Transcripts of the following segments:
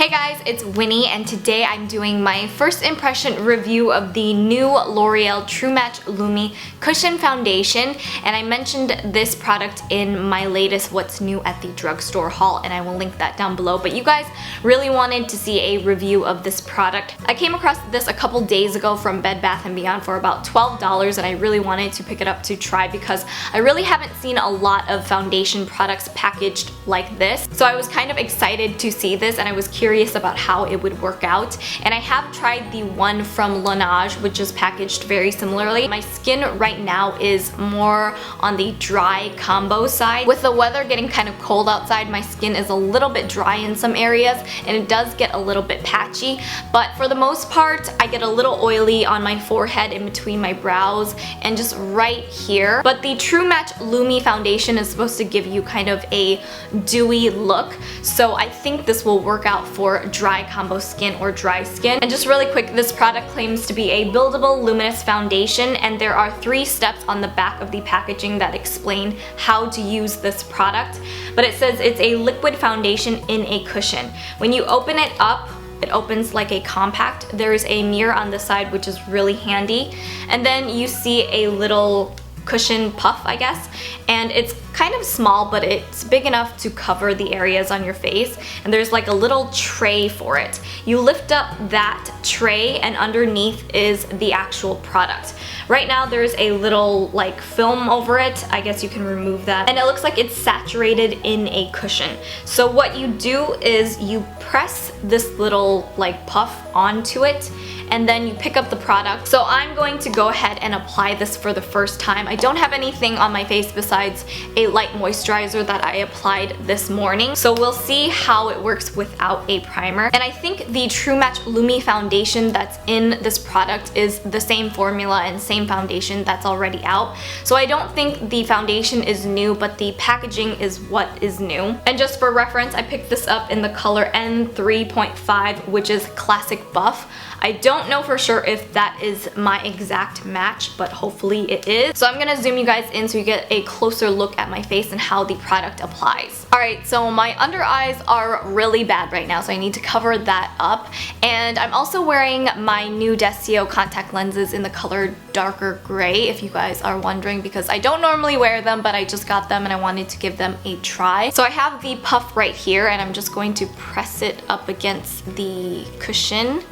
Hey guys, it's Winnie and today I'm doing my first impression review of the new L'Oreal True Match Lumi Cushion Foundation, and I mentioned this product in my latest What's New at the Drugstore haul, and I will link that down below. But you guys really wanted to see a review of this product. I came across this a couple days ago from Bed Bath & Beyond for about $12, and I really wanted to pick it up to try because I really haven't seen a lot of foundation products packaged like this. So I was kind of excited to see this, and I was curious about how it would work out. And I have tried the one from Laneige, which is packaged very similarly. My skin right now is more on the dry combo side. With the weather getting kind of cold outside, my skin is a little bit dry in some areas and it does get a little bit patchy, but for the most part I get a little oily on my forehead, in between my brows, and just right here. But the True Match Lumi foundation is supposed to give you kind of a dewy look, so I think this will work out for dry combo skin or dry skin. And just really quick, this product claims to be a buildable luminous foundation, and there are 3 steps on the back of the packaging that explain how to use this product. But it says it's a liquid foundation in a cushion. When you open it up, it opens like a compact. There is a mirror on the side, which is really handy, and then you see a little cushion puff, I guess, and it's kind of small, but it's big enough to cover the areas on your face, and there's like a little tray for it. You lift up that tray and underneath is the actual product. Right now there's a little like film over it. I guess you can remove that, and it looks like it's saturated in a cushion. So what you do is you press this little like puff onto it, and then you pick up the product. So I'm going to go ahead and apply this for the first time. I don't have anything on my face besides a light moisturizer that I applied this morning, so we'll see how it works without a primer. And I think the True Match Lumi foundation that's in this product is the same formula and same foundation that's already out, so I don't think the foundation is new, but the packaging is what is new. And just for reference, I picked this up in the color N3.5, which is Classic Buff. I don't know for sure if that is my exact match, but hopefully it is. So I'm gonna zoom you guys in so you get a closer look at my face and how the product applies. Alright, so my under eyes are really bad right now, so I need to cover that up. And I'm also wearing my new Desio contact lenses in the color darker gray, if you guys are wondering, because I don't normally wear them, but I just got them and I wanted to give them a try. So I have the puff right here, and I'm just going to press it up against the cushion.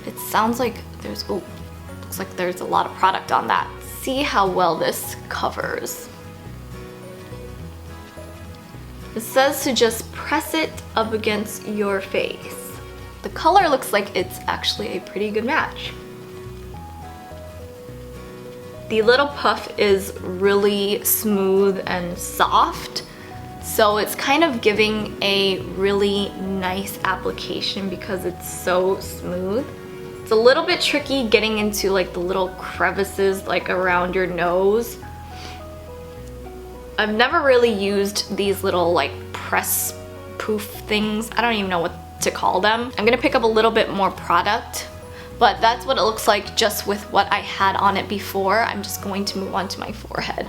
It sounds like there's, oh, looks like there's a lot of product on that. See how well this covers. It says to just press it up against your face. The color looks like it's actually a pretty good match. The little puff is really smooth and soft, so it's kind of giving a really nice application because it's so smooth. It's a little bit tricky getting into like the little crevices like around your nose. I've never really used these little like press poof things. I don't even know what to call them. I'm gonna pick up a little bit more product, but that's what it looks like just with what I had on it before. I'm just going to move on to my forehead.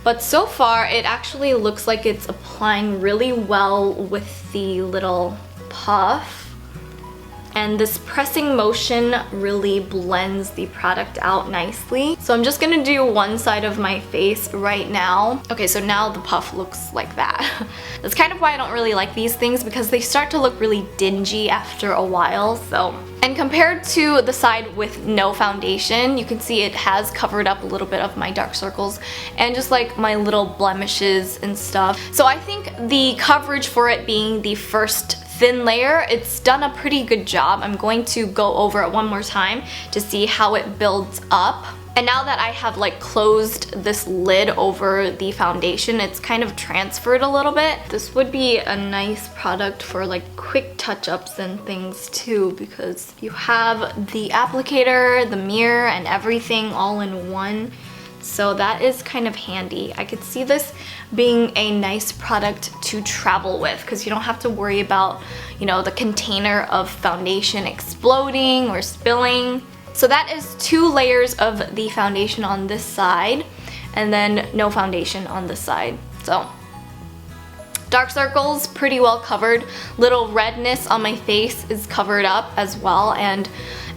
But so far it actually looks like it's applying really well with the little puff. And this pressing motion really blends the product out nicely. So I'm just gonna do one side of my face right now. Okay, so now the puff looks like that. That's kind of why I don't really like these things, because they start to look really dingy after a while. So, and compared to the side with no foundation, you can see it has covered up a little bit of my dark circles and just like my little blemishes and stuff. So I think the coverage for it being the first thin layer, it's done a pretty good job. I'm going to go over it one more time to see how it builds up. And now that I have like closed this lid over the foundation, it's kind of transferred a little bit. This would be a nice product for like quick touch-ups and things too, because you have the applicator, the mirror, and everything all in one. So that is kind of handy. I could see this being a nice product to travel with, because you don't have to worry about, you know, the container of foundation exploding or spilling. So that is 2 layers of the foundation on this side, and then no foundation on this side. So Dark circles, pretty well covered. Little redness on my face is covered up as well, and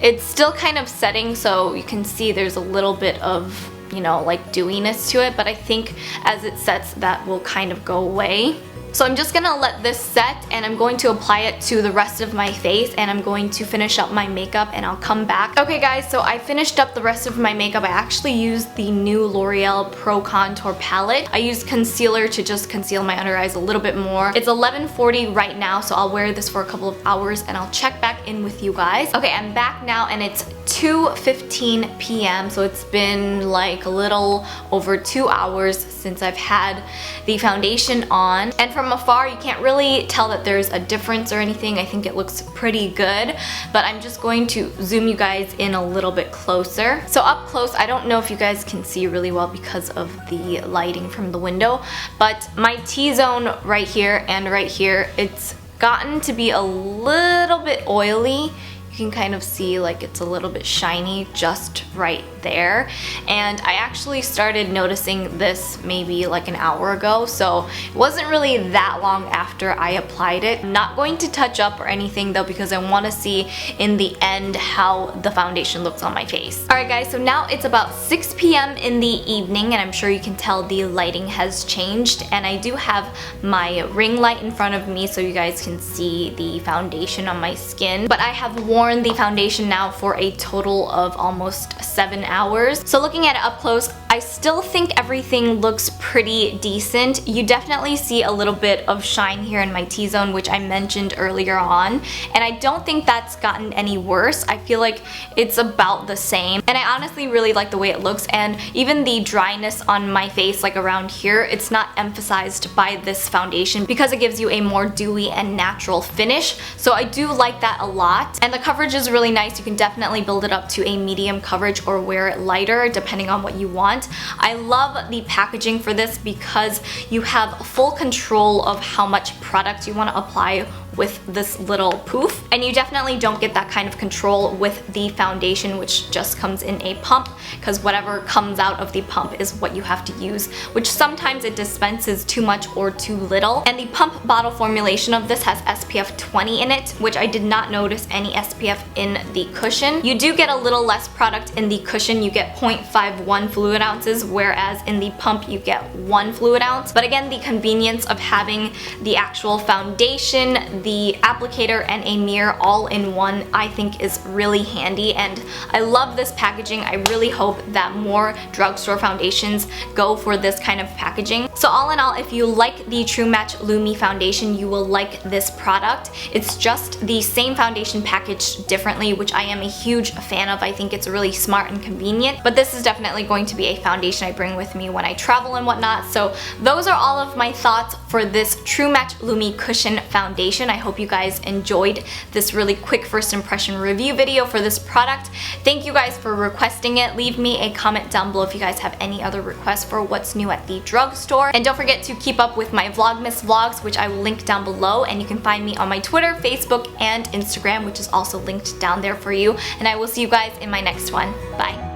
it's still kind of setting, so you can see there's a little bit of, you know, like dewiness to it, but I think as it sets that will kind of go away. So I'm just gonna let this set, and I'm going to apply it to the rest of my face, and I'm going to finish up my makeup and I'll come back. Okay guys, so I finished up the rest of my makeup. I actually used the new L'Oreal Pro Contour palette. I used concealer to just conceal my under eyes a little bit more. It's 11:40 right now, so I'll wear this for a couple of hours and I'll check back in with you guys. Okay, I'm back now and it's 2:15 p.m. so it's been like a little over 2 hours since I've had the foundation on, and from afar you can't really tell that there's a difference or anything. I think it looks pretty good, but I'm just going to zoom you guys in a little bit closer. So up close, I don't know if you guys can see really well because of the lighting from the window, but my T-zone right here and right here, it's gotten to be a little bit oily. You can kind of see like it's a little bit shiny just right there, and I actually started noticing this maybe like an hour ago, so it wasn't really that long after I applied it. I'm not going to touch up or anything though, because I want to see in the end how the foundation looks on my face. Alright guys, so now it's about 6 p.m. in the evening, and I'm sure you can tell the lighting has changed, and I do have my ring light in front of me so you guys can see the foundation on my skin, but I have worn the foundation now for a total of almost 7 hours. So looking at it up close, I still think everything looks pretty decent. You definitely see a little bit of shine here in my T-zone, which I mentioned earlier on, and I don't think that's gotten any worse. I feel like it's about the same, and I honestly really like the way it looks, and even the dryness on my face, like around here, it's not emphasized by this foundation because it gives you a more dewy and natural finish. So I do like that a lot, and the coverage is really nice. You can definitely build it up to a medium coverage or wear it lighter depending on what you want. I love the packaging for this because you have full control of how much product you want to apply with this little poof, and you definitely don't get that kind of control with the foundation, which just comes in a pump, because whatever comes out of the pump is what you have to use, which sometimes it dispenses too much or too little. And the pump bottle formulation of this has SPF 20 in it, which I did not notice any SPF in the cushion. You do get a little less product in the cushion. You get 0.51 fluid ounces, whereas in the pump you get 1 fluid ounce. But again, the convenience of having the actual foundation, the applicator, and a mirror all in one, I think is really handy, and I love this packaging. I really hope that more drugstore foundations go for this kind of packaging. So all in all, if you like the True Match Lumi foundation, you will like this product. It's just the same foundation packaged differently, which I am a huge fan of. I think it's really smart and convenient, but this is definitely going to be a foundation I bring with me when I travel and whatnot. So those are all of my thoughts for this True Match Lumi Cushion Foundation. I hope you guys enjoyed this really quick first impression review video for this product. Thank you guys for requesting it. Leave me a comment down below if you guys have any other requests for what's new at the drugstore. And don't forget to keep up with my Vlogmas vlogs, which I will link down below, and you can find me on my Twitter, Facebook, and Instagram, which is also linked down there for you. And I will see you guys in my next one. Bye.